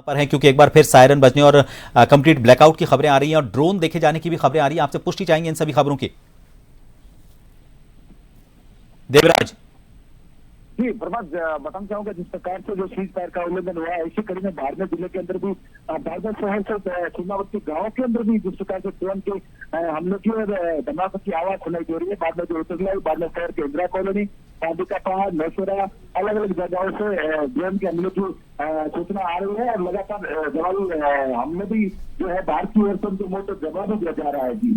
वहां पर हैं क्योंकि एक बार फिर सायरन बजने और कंप्लीट ब्लैकआउट की खबरें आ रही हैं और ड्रोन देखे जाने की भी खबरें आ रही हैं। आपसे पुष्टि चाहेंगे इन सभी खबरों की, देवराज। जी प्रभात, बताना चाहूंगा जिस प्रकार से जो सीज फायर का उल्लंघन हुआ है, इसी कड़ी में बाड़मेर जिले के अंदर भी बाड़मेर शहर से सीमावर्ती गांव के अंदर भी जिस प्रकार से ड्रोन के हमले की और धमाके की आवाज सुनाई दे रही है। बाड़मेर जो उत्तरलाई, बाड़मेर शहर के इंदिरा कॉलोनी, पांडिका पहाड़, नौशेरा, अलग अलग जगहों से ड्रोन के हमले की सूचना आ रही है और लगातार जवाबी हमले भी जो है भारतीय ओर से उनको मोटर जवाब दिया जा रहा है। जी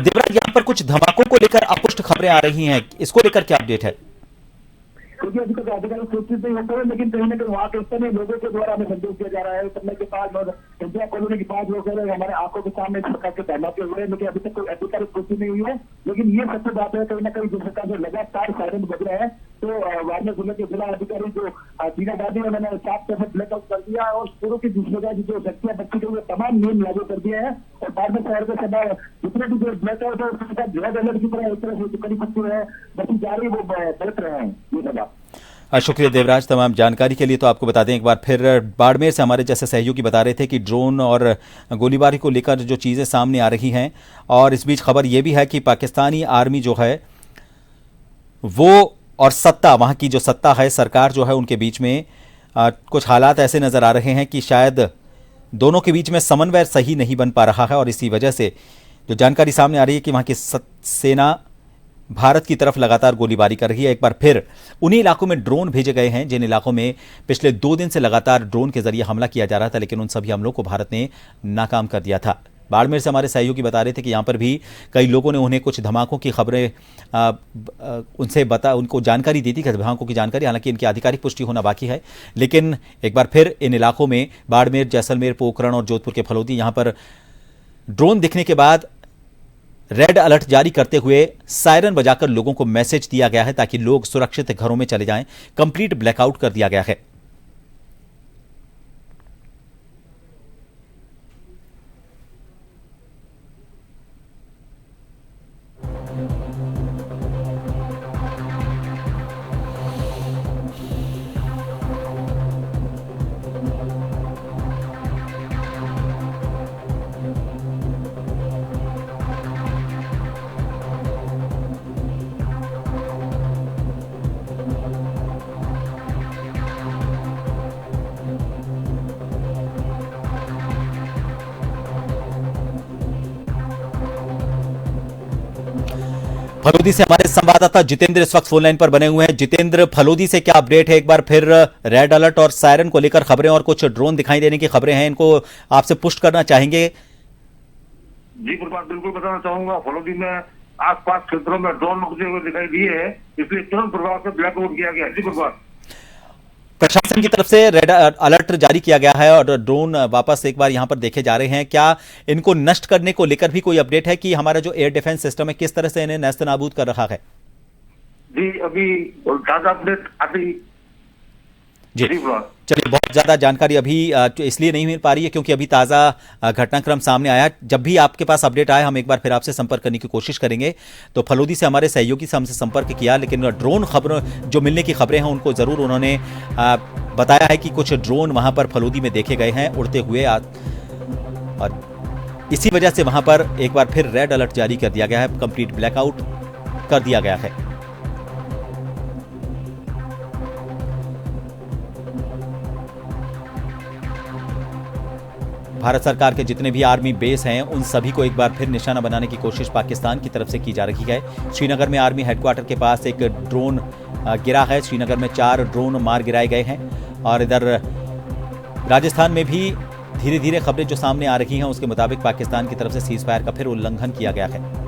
देवराज, यहाँ पर कुछ धमाकों को लेकर अपुष्ट खबरें आ रही हैं, इसको लेकर क्या अपडेट है? क्योंकि अभी तक आधिकारिक सूचित नहीं होते हैं, लेकिन कहीं ना कहीं वहाँ के स्थानीय लोगों के द्वारा हमें संदेश दिया जा रहा है। समय के पास और इंडिया कॉलोनी के पास लोग हमारे आंखों के सामने इस प्रकार के धमाके हुए, लेकिन अभी तक कोई आधिकारिक पुष्टि नहीं हुई है। लेकिन ये सत्य बात है, कहीं ना कहीं जिस प्रकार से लगातार सायरन बज रहे हैं, तो बाड़मेर जिले के जिला अधिकारी जो टीना दादी उन्होंने 7% ब्लैकआउट कर दिया और शुरू की जिस प्रकार की जो शक्तियां बच्ची गई तमाम नियम लागू कर दिए हैं और बाड़मेर शहर के सदा जितने भी जो ब्लैकआउट है उसके साथ रेड अलर्ट की तरह एक तरह से कड़ी शक्ति है बच्ची जा रही है, वो बरत रहे हैं। ये सब शुक्रिया देवराज तमाम जानकारी के लिए। तो आपको बता दें एक बार फिर, बाड़मेर से हमारे जैसे सहयोगी बता रहे थे कि ड्रोन और गोलीबारी को लेकर जो चीज़ें सामने आ रही हैं, और इस बीच खबर यह भी है कि पाकिस्तानी आर्मी जो है वो और सत्ता, वहाँ की जो सत्ता है, सरकार जो है, उनके बीच में कुछ हालात ऐसे नज़र आ रहे हैं कि शायद दोनों के बीच में समन्वय सही नहीं बन पा रहा है और इसी वजह से जो जानकारी सामने आ रही है कि वहाँ की सेना भारत की तरफ लगातार गोलीबारी कर रही है। एक बार फिर उन्हीं इलाकों में ड्रोन भेजे गए हैं जिन इलाकों में पिछले 2 दिन से लगातार ड्रोन के जरिए हमला किया जा रहा था, लेकिन उन सभी हमलों को भारत ने नाकाम कर दिया था। बाड़मेर से हमारे सहयोगी बता रहे थे कि यहाँ पर भी कई लोगों ने उन्हें कुछ धमाकों की खबरें उनको जानकारी दी थी, धमाकों की जानकारी, हालांकि इनकी आधिकारिक पुष्टि होना बाकी है। लेकिन एक बार फिर इन इलाकों में बाड़मेर, जैसलमेर, पोखरण और जोधपुर के फलोदी, यहाँ पर ड्रोन दिखने के बाद रेड अलर्ट जारी करते हुए सायरन बजाकर लोगों को मैसेज दिया गया है ताकि लोग सुरक्षित घरों में चले जाएं। कंप्लीट ब्लैकआउट कर दिया गया है। फलोदी से हमारे संवाददाता जितेंद्र इस वक्त फोन लाइन पर बने हुए हैं। जितेंद्र, फलोदी से क्या अपडेट है? एक बार फिर रेड अलर्ट और सायरन को लेकर खबरें और कुछ ड्रोन दिखाई देने की खबरें हैं, इनको आपसे पुष्ट करना चाहेंगे? जी प्रभात, बिल्कुल बताना चाहूंगा। फलोदी में आसपास क्षेत्रों में ड्रोन उड़ते हुए दिखाई दिए है, इसलिए तुरंत प्रभाव से ब्लैकआउट किया गया। जी प्रभात, प्रशासन की तरफ से रेड अलर्ट जारी किया गया है और ड्रोन वापस एक बार यहां पर देखे जा रहे हैं। क्या इनको नष्ट करने को लेकर भी कोई अपडेट है कि हमारा जो एयर डिफेंस सिस्टम है किस तरह से इन्हें नेस्त नाबूद कर रहा है? जी अभी ताजा अपडेट आती। जी चलिए, बहुत ज्यादा जानकारी अभी इसलिए नहीं मिल पा रही है क्योंकि अभी ताजा घटनाक्रम सामने आया। जब भी आपके पास अपडेट आए हम एक बार फिर आपसे संपर्क करने की कोशिश करेंगे। तो फलोदी से हमारे सहयोगी से हमसे संपर्क किया, लेकिन ड्रोन खबरों जो मिलने की खबरें हैं उनको जरूर उन्होंने बताया है कि कुछ ड्रोन वहां पर फलोदी में देखे गए हैं उड़ते हुए, और इसी वजह से वहां पर एक बार फिर रेड अलर्ट जारी कर दिया गया है, कंप्लीट ब्लैकआउट कर दिया गया है। भारत सरकार के जितने भी आर्मी बेस हैं उन सभी को एक बार फिर निशाना बनाने की कोशिश पाकिस्तान की तरफ से की जा रही है। श्रीनगर में आर्मी हेडक्वार्टर के पास एक ड्रोन गिरा है। श्रीनगर में 4 ड्रोन मार गिराए गए हैं और इधर राजस्थान में भी धीरे धीरे खबरें जो सामने आ रही हैं उसके मुताबिक पाकिस्तान की तरफ से सीज फायर का फिर उल्लंघन किया गया है।